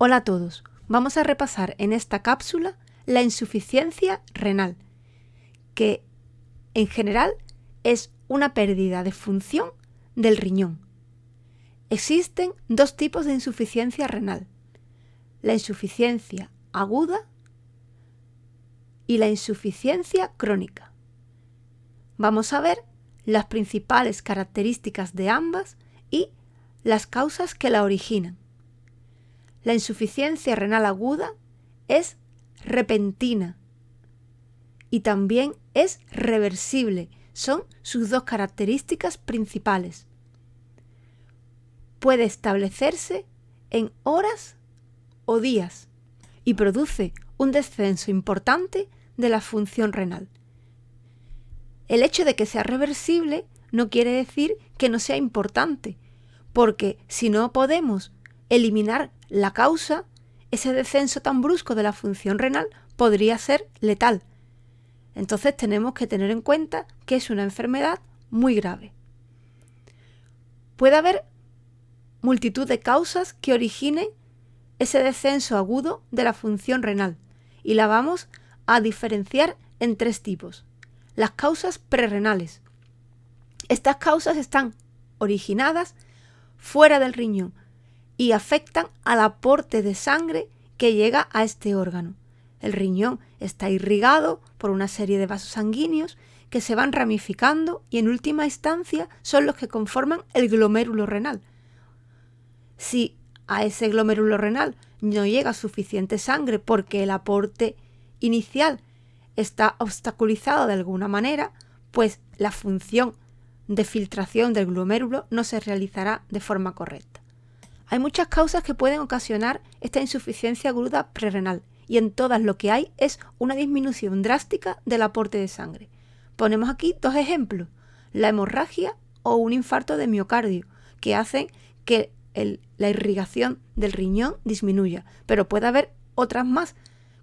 Hola a todos, vamos a repasar en esta cápsula la insuficiencia renal, que en general es una pérdida de función del riñón. Existen dos tipos de insuficiencia renal, la insuficiencia aguda y la insuficiencia crónica. Vamos a ver las principales características de ambas y las causas que la originan. La insuficiencia renal aguda es repentina y también es reversible. Son sus dos características principales. Puede establecerse en horas o días y produce un descenso importante de la función renal. El hecho de que sea reversible no quiere decir que no sea importante, porque si no podemos eliminar la causa, ese descenso tan brusco de la función renal podría ser letal. Entonces tenemos que tener en cuenta que es una enfermedad muy grave. Puede haber multitud de causas que originen ese descenso agudo de la función renal y la vamos a diferenciar en tres tipos. Las causas prerrenales. Estas causas están originadas fuera del riñón y afectan al aporte de sangre que llega a este órgano. El riñón está irrigado por una serie de vasos sanguíneos que se van ramificando y en última instancia son los que conforman el glomérulo renal. Si a ese glomérulo renal no llega suficiente sangre porque el aporte inicial está obstaculizado de alguna manera, pues la función de filtración del glomérulo no se realizará de forma correcta. Hay muchas causas que pueden ocasionar esta insuficiencia aguda prerrenal y en todas lo que hay es una disminución drástica del aporte de sangre. Ponemos aquí dos ejemplos, la hemorragia o un infarto de miocardio, que hacen que la irrigación del riñón disminuya, pero puede haber otras más,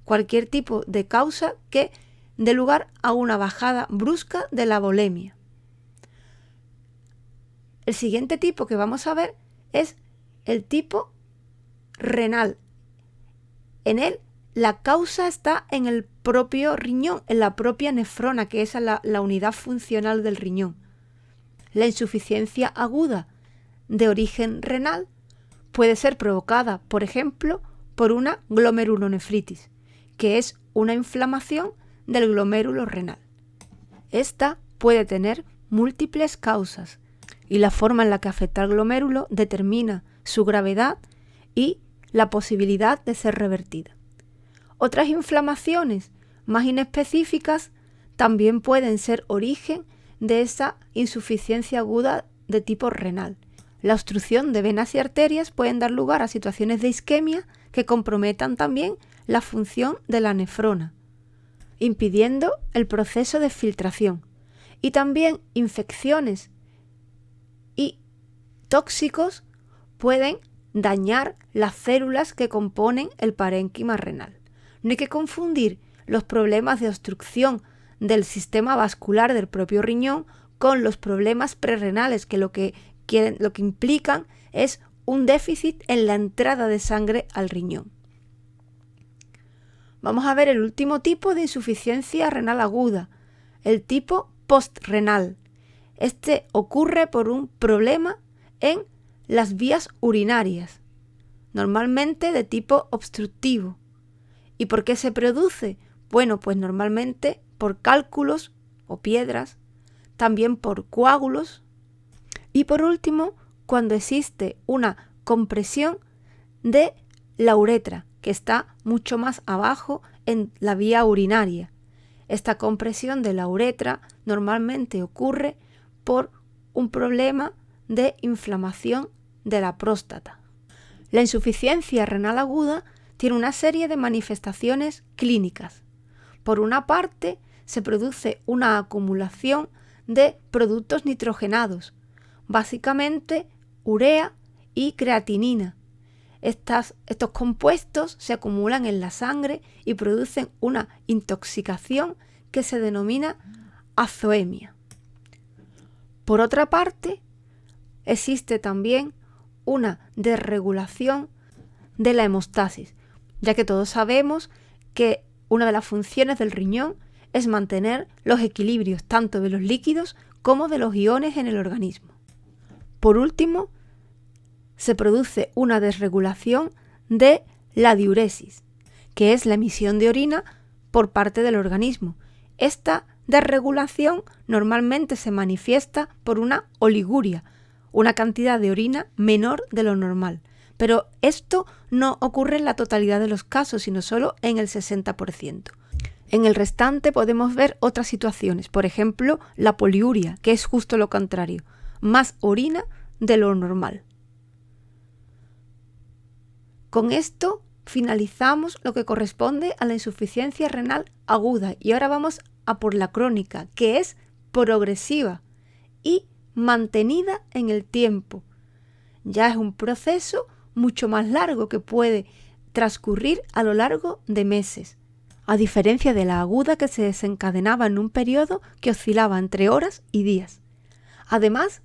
cualquier tipo de causa que dé lugar a una bajada brusca de la volemia. El siguiente tipo que vamos a ver es el tipo renal. En él la causa está en el propio riñón, en la propia nefrona, que es la unidad funcional del riñón. La insuficiencia aguda de origen renal puede ser provocada, por ejemplo, por una glomerulonefritis, que es una inflamación del glomérulo renal. Esta puede tener múltiples causas y la forma en la que afecta al glomérulo determina su gravedad y la posibilidad de ser revertida. Otras inflamaciones más inespecíficas también pueden ser origen de esa insuficiencia aguda de tipo renal. La obstrucción de venas y arterias pueden dar lugar a situaciones de isquemia que comprometan también la función de la nefrona, impidiendo el proceso de filtración. Y también infecciones y tóxicos pueden dañar las células que componen el parénquima renal. No hay que confundir los problemas de obstrucción del sistema vascular del propio riñón con los problemas prerrenales, que lo que implican es un déficit en la entrada de sangre al riñón. Vamos a ver el último tipo de insuficiencia renal aguda, el tipo postrenal. Este ocurre por un problema en las vías urinarias, normalmente de tipo obstructivo. ¿Y por qué se produce? Bueno, pues normalmente por cálculos o piedras, también por coágulos y por último cuando existe una compresión de la uretra, que está mucho más abajo en la vía urinaria. Esta compresión de la uretra normalmente ocurre por un problema de inflamación de la próstata. La insuficiencia renal aguda tiene una serie de manifestaciones clínicas. Por una parte, se produce una acumulación de productos nitrogenados, básicamente urea y creatinina. Estos compuestos se acumulan en la sangre y producen una intoxicación que se denomina azoemia. Por otra parte, existe también una desregulación de la hemostasis, ya que todos sabemos que una de las funciones del riñón es mantener los equilibrios tanto de los líquidos como de los iones en el organismo. Por último, se produce una desregulación de la diuresis, que es la emisión de orina por parte del organismo. Esta desregulación normalmente se manifiesta por una oliguria, una cantidad de orina menor de lo normal. Pero esto no ocurre en la totalidad de los casos, sino solo en el 60%. En el restante podemos ver otras situaciones, por ejemplo, la poliuria, que es justo lo contrario, más orina de lo normal. Con esto finalizamos lo que corresponde a la insuficiencia renal aguda y ahora vamos a por la crónica, que es progresiva y mantenida en el tiempo. Ya es un proceso mucho más largo que puede transcurrir a lo largo de meses, a diferencia de la aguda que se desencadenaba en un periodo que oscilaba entre horas y días. Además,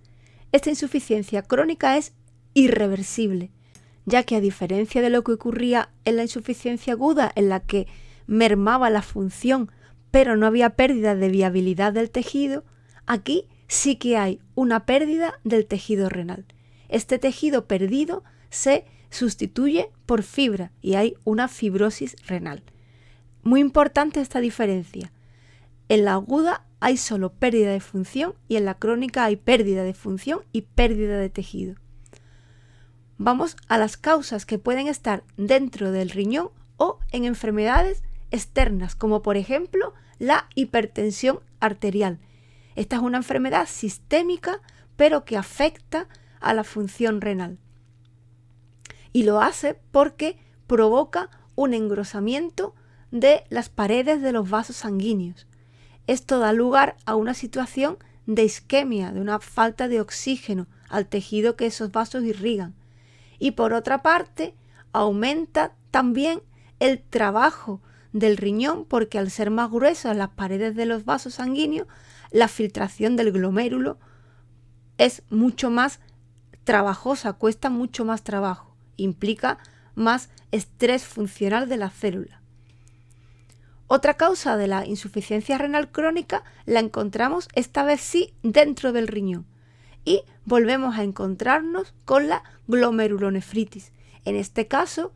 esta insuficiencia crónica es irreversible, ya que a diferencia de lo que ocurría en la insuficiencia aguda, en la que mermaba la función pero no había pérdida de viabilidad del tejido, aquí sí que hay una pérdida del tejido renal. Este tejido perdido se sustituye por fibra y hay una fibrosis renal. Muy importante esta diferencia. En la aguda hay solo pérdida de función y en la crónica hay pérdida de función y pérdida de tejido. Vamos a las causas que pueden estar dentro del riñón o en enfermedades externas, como por ejemplo la hipertensión arterial. Esta es una enfermedad sistémica, pero que afecta a la función renal. Y lo hace porque provoca un engrosamiento de las paredes de los vasos sanguíneos. Esto da lugar a una situación de isquemia, de una falta de oxígeno al tejido que esos vasos irrigan. Y por otra parte, aumenta también el trabajo del riñón porque al ser más gruesas las paredes de los vasos sanguíneos, la filtración del glomérulo es mucho más trabajosa, cuesta mucho más trabajo, implica más estrés funcional de la célula. Otra causa de la insuficiencia renal crónica la encontramos esta vez sí dentro del riñón y volvemos a encontrarnos con la glomerulonefritis. En este caso,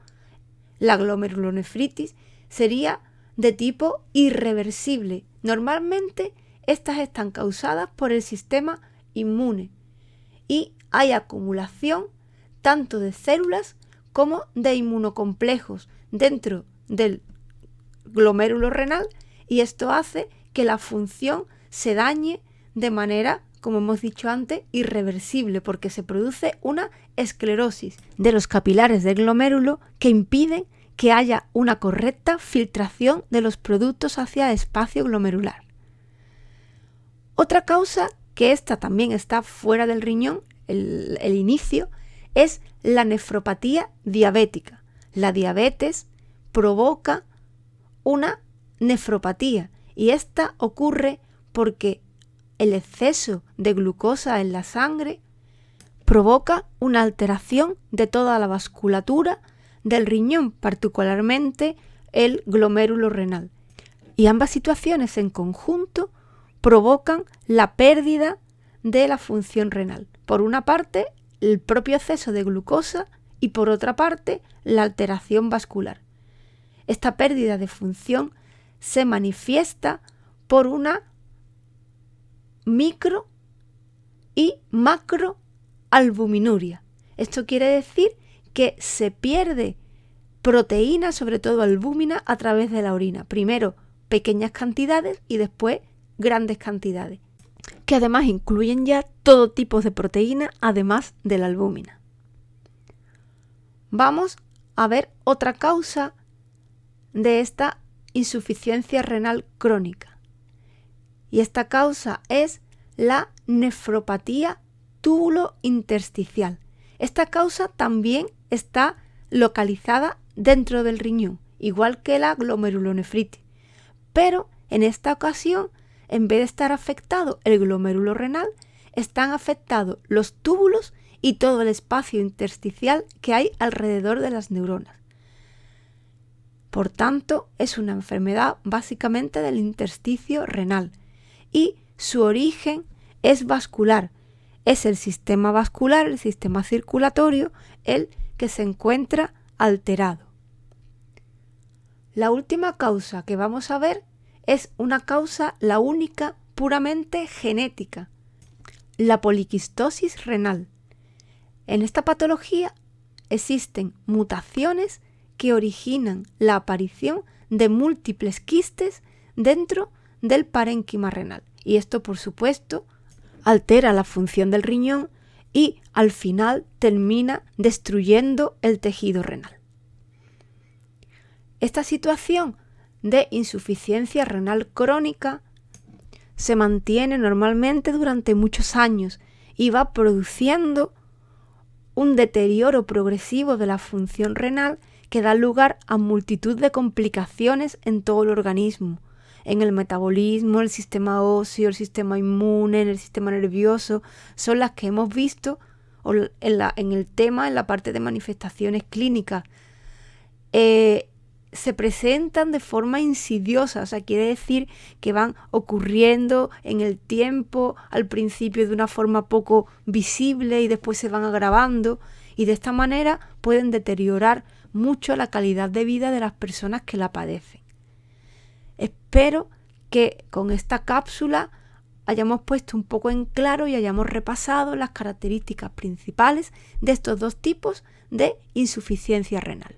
la glomerulonefritis sería de tipo irreversible. Normalmente estas están causadas por el sistema inmune y hay acumulación tanto de células como de inmunocomplejos dentro del glomérulo renal y esto hace que la función se dañe de manera, como hemos dicho antes, irreversible porque se produce una esclerosis de los capilares del glomérulo que impiden que haya una correcta filtración de los productos hacia el espacio glomerular. Otra causa, que esta también está fuera del riñón, el inicio, es la nefropatía diabética. La diabetes provoca una nefropatía y esta ocurre porque el exceso de glucosa en la sangre provoca una alteración de toda la vasculatura del riñón, particularmente el glomérulo renal. Y ambas situaciones en conjunto provocan la pérdida de la función renal. Por una parte, el propio exceso de glucosa y por otra parte, la alteración vascular. Esta pérdida de función se manifiesta por una micro y macroalbuminuria. Esto quiere decir que se pierde proteína, sobre todo albúmina, a través de la orina. Primero pequeñas cantidades y después grandes cantidades, que además incluyen ya todo tipo de proteína, además de la albúmina. Vamos a ver otra causa de esta insuficiencia renal crónica. Y esta causa es la nefropatía túbulo-intersticial. Esta causa también está localizada dentro del riñón, igual que la glomerulonefritis. Pero en esta ocasión, en vez de estar afectado el glomérulo renal, están afectados los túbulos y todo el espacio intersticial que hay alrededor de las neuronas. Por tanto, es una enfermedad básicamente del intersticio renal y su origen es vascular. Es el sistema vascular, el sistema circulatorio, el que se encuentra alterado. La última causa que vamos a ver es una causa, la única, puramente genética, la poliquistosis renal. En esta patología existen mutaciones que originan la aparición de múltiples quistes dentro del parénquima renal. Y esto, por supuesto, altera la función del riñón y al final termina destruyendo el tejido renal. Esta situación de insuficiencia renal crónica se mantiene normalmente durante muchos años y va produciendo un deterioro progresivo de la función renal que da lugar a multitud de complicaciones en todo el organismo, en el metabolismo, el sistema óseo, el sistema inmune, en el sistema nervioso, son las que hemos visto en el tema, en la parte de manifestaciones clínicas. Se presentan de forma insidiosa, o sea, quiere decir que van ocurriendo en el tiempo, al principio de una forma poco visible y después se van agravando, y de esta manera pueden deteriorar mucho la calidad de vida de las personas que la padecen. Espero que con esta cápsula hayamos puesto un poco en claro y hayamos repasado las características principales de estos dos tipos de insuficiencia renal.